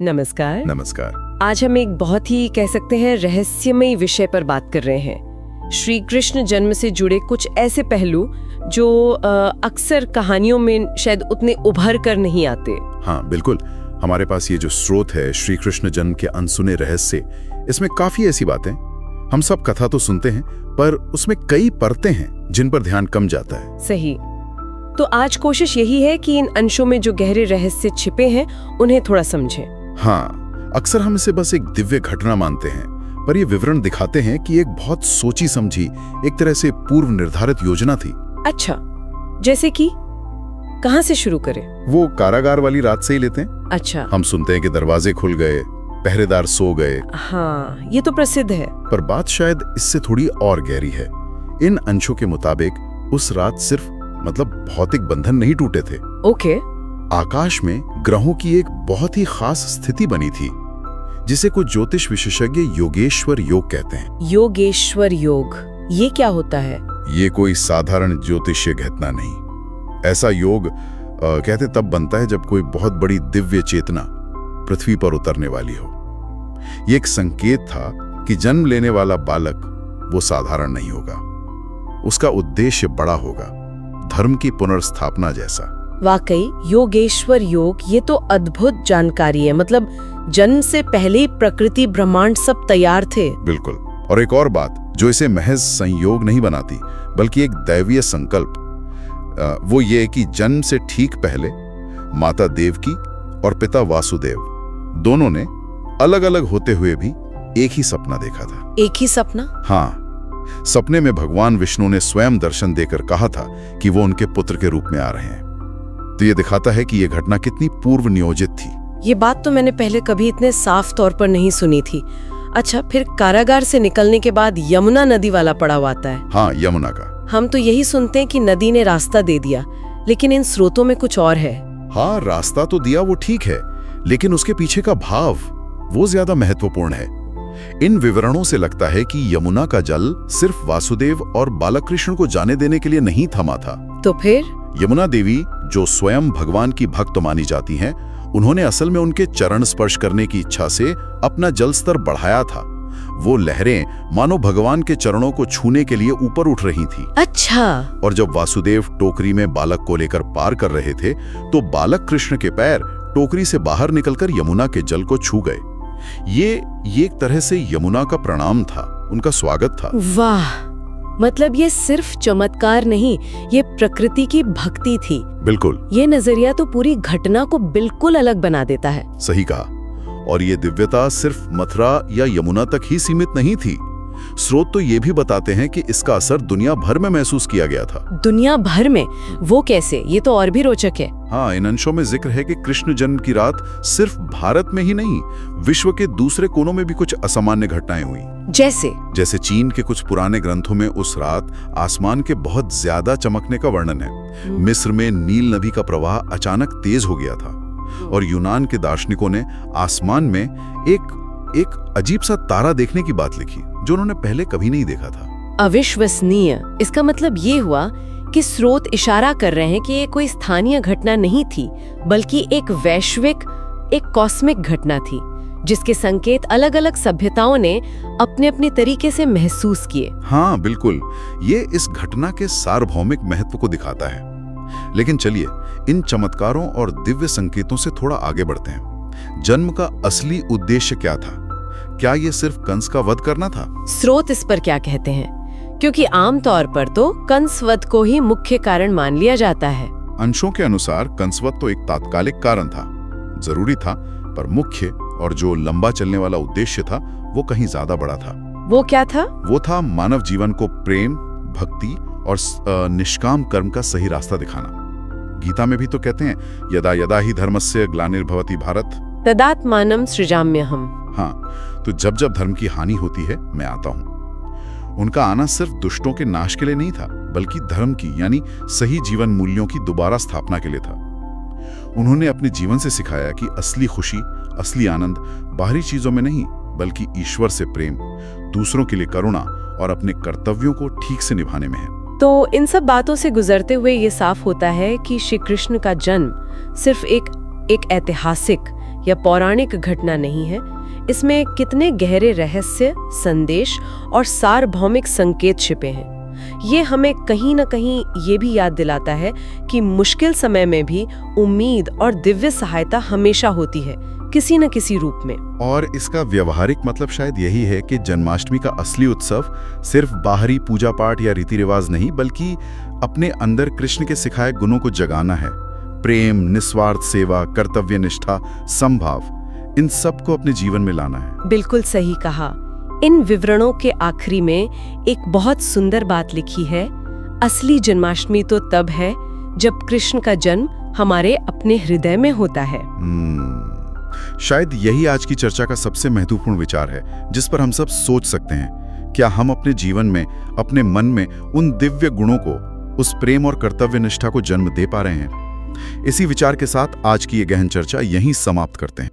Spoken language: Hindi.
नमस्कार। नमस्कार। आज हम एक बहुत ही कह सकते हैं रहस्यमयी विषय पर बात कर रहे हैं। श्री कृष्ण जन्म से जुड़े कुछ ऐसे पहलू जो अक्सर कहानियों में शायद उतने उभर कर नहीं आते। हाँ बिल्कुल, हमारे पास ये जो स्रोत है श्री कृष्ण जन्म के अनसुने रहस्य, इसमें काफी ऐसी बातें हम सब कथा तो सुनते हैं, पर उसमें कई परतें हैं जिन पर ध्यान कम जाता है। सही। तो आज कोशिश यही है कि इन अंशों में जो गहरे रहस्य छिपे हैं उन्हें थोड़ा समझें। हाँ, अक्सर हम इसे बस एक दिव्य घटना मानते हैं, पर ये विवरण दिखाते हैं कि एक बहुत सोची समझी, एक तरह से पूर्व निर्धारित योजना थी। अच्छा, जैसे कि कहाँ से शुरू करें? वो कारागार वाली रात से ही लेते हैं। अच्छा। हम सुनते हैं कि दरवाजे खुल गए, पहरेदार सो गए। हाँ, ये तो प्रसिद्ध है। पर बात शायद इससे थोड़ी और गहरी है। इन अंशों के मुताबिक उस रात सिर्फ भौतिक बंधन नहीं टूटे थे। ओके। आकाश में ग्रहों की एक बहुत ही खास स्थिति बनी थी, जिसे कुछ ज्योतिष विशेषज्ञ योगेश्वर योग कहते हैं। योगेश्वर योग, ये क्या होता है? ये कोई साधारण ज्योतिषीय घटना नहीं। ऐसा योग कहते तब बनता है जब कोई बहुत बड़ी दिव्य चेतना पृथ्वी पर उतरने वाली हो। ये एक संकेत था कि जन्म लेने वाला बालक वो साधारण नहीं होगा, उसका उद्देश्य बड़ा होगा, धर्म की पुनर्स्थापना जैसा। वाकई योगेश्वर योग, ये तो अद्भुत जानकारी है। जन्म से पहले प्रकृति ब्रह्मांड सब तैयार थे। बिल्कुल। और एक और बात जो इसे महज संयोग नहीं बनाती, बल्कि एक दैवीय संकल्प, वो ये कि जन्म से ठीक पहले माता देवकी और पिता वासुदेव दोनों ने अलग अलग होते हुए भी एक ही सपना देखा था। एक ही सपना? हाँ, सपने में भगवान विष्णु ने स्वयं दर्शन देकर कहा था कि वो उनके पुत्र के रूप में आ रहे हैं। तो ये दिखाता है कि ये घटना कितनी पूर्व नियोजित थी। ये बात तो मैंने पहले कभी इतने साफ तौर पर नहीं सुनी थी। अच्छा, फिर कारागार से निकलने के बाद यमुना नदी वाला पड़ाव आता है। हाँ, यमुना का। हम तो यही सुनते हैं कि नदी ने रास्ता दे दिया, लेकिन इन स्रोतों में कुछ और है। हाँ, रास्ता तो दिया, वो ठीक है, लेकिन उसके पीछे का भाव वो ज्यादा महत्वपूर्ण है। इन विवरणों से लगता है कि यमुना का जल सिर्फ वासुदेव और बालक कृष्ण को जाने देने के लिए नहीं थमा था। तो फिर यमुना देवी, जो स्वयं भगवान की भक्त मानी जाती हैं, उन्होंने असल में उनके चरण स्पर्श करने की इच्छा से अपना जल स्तर बढ़ाया था। वो लहरें मानो भगवान के चरणों को छूने के लिए ऊपर उठ रही थी। अच्छा। और जब वासुदेव टोकरी में बालक को लेकर पार कर रहे थे, तो बालक कृष्ण के पैर टोकरी से बाहर निकलकर यमुना के जल को छू गए। ये एक तरह से यमुना का प्रणाम था, उनका स्वागत था। वाह, ये सिर्फ चमत्कार नहीं, ये प्रकृति की भक्ति थी। बिल्कुल। ये नजरिया तो पूरी घटना को बिल्कुल अलग बना देता है। सही कहा। और ये दिव्यता सिर्फ मथुरा या यमुना तक ही सीमित नहीं थी। स्रोत तो ये भी बताते हैं कि इसका असर दुनिया भर में महसूस किया गया था। दुनिया भर में? वो कैसे? ये तो और भी रोचक है। हाँ, इन अंशों में जिक्र है कि कृष्ण जन्म की रात सिर्फ भारत में ही नहीं, विश्व के दूसरे कोनों में भी कुछ असामान्य घटनाएं हुई। जैसे चीन के कुछ पुराने ग्रंथों में उस रात आसमान के बहुत ज्यादा चमकने का वर्णन है। मिस्र में नील नदी का प्रवाह अचानक तेज हो गया था, और यूनान के दार्शनिकों ने आसमान में एक अजीब सा तारा देखने की बात लिखी, जो उन्होंने पहले कभी नहीं देखा था। अविश्वसनीय। इसका ये हुआ कि स्रोत इशारा कर रहे हैं कि ये कोई स्थानीय घटना नहीं थी, बल्कि एक वैश्विक, एक कॉस्मिक घटना थी, जिसके संकेत अलग अलग सभ्यताओं ने अपने अपने तरीके से महसूस किए। हाँ बिल्कुल, ये इस घटना के सार्वभौमिक महत्व को दिखाता है। लेकिन चलिए इन चमत्कारों और दिव्य संकेतों से थोड़ा आगे बढ़ते हैं। जन्म का असली उद्देश्य क्या था? क्या ये सिर्फ कंस का वध करना था? स्रोत इस पर क्या कहते हैं? क्योंकि आमतौर पर तो कंस वध को ही मुख्य कारण मान लिया जाता है। अंशों के अनुसार कंसवध तो एक तात्कालिक कारण था, जरूरी था, पर मुख्य और जो लंबा चलने वाला उद्देश्य था वो कहीं ज्यादा बड़ा था। वो क्या था? वो था मानव जीवन को प्रेम, भक्ति और निष्काम कर्म का सही रास्ता दिखाना। गीता में भी तो कहते हैं, यदा यदा ही धर्मस्य ग्लानिर्भवति भारत तदात्मानं सृजाम्यहम्। हाँ, तो जब जब धर्म की हानि होती है मैं आता हूँ। उनका आना सिर्फ दुष्टों के नाश के लिए नहीं था, बल्कि धर्म की यानी सही जीवन मूल्यों की दोबारा स्थापना के लिए था। उन्होंने अपने जीवन से सिखाया कि असली खुशी, असली आनंद बाहरी चीजों में नहीं, बल्कि ईश्वर से प्रेम, दूसरों के लिए करुणा और अपने कर्तव्यों को ठीक से निभाने में है। तो इन सब बातों से गुजरते हुए ये साफ होता है कि श्री कृष्ण का जन्म सिर्फ एक ऐतिहासिक या पौराणिक घटना नहीं है, इसमें कितने गहरे रहस्य, संदेश और सार्वभौमिक संकेत छिपे हैं। ये हमें कहीं न कहीं ये भी याद दिलाता है कि मुश्किल समय में भी उम्मीद और दिव्य सहायता हमेशा होती है, किसी न किसी रूप में। और इसका व्यवहारिक मतलब शायद यही है कि जन्माष्टमी का असली उत्सव सिर्फ बाहरी पूजा पाठ या रीति रिवाज नहीं, बल्कि अपने अंदर कृष्ण के सिखाए गुणों को जगाना है। प्रेम, निस्वार्थ सेवा, कर्तव्य निष्ठा, समभाव, इन सब को अपने जीवन में लाना है। बिल्कुल सही कहा। इन विवरणों के आखिरी में एक बहुत सुंदर बात लिखी है, असली जन्माष्टमी तो तब है जब कृष्ण का जन्म हमारे अपने हृदय में होता है। शायद यही आज की चर्चा का सबसे महत्वपूर्ण विचार है, जिस पर हम सब सोच सकते हैं। क्या हम अपने जीवन में, अपने मन में उन दिव्य गुणों को, उस प्रेम और कर्तव्य निष्ठा को जन्म दे पा रहे हैं? इसी विचार के साथ आज की ये गहन चर्चा यहीं समाप्त करते हैं।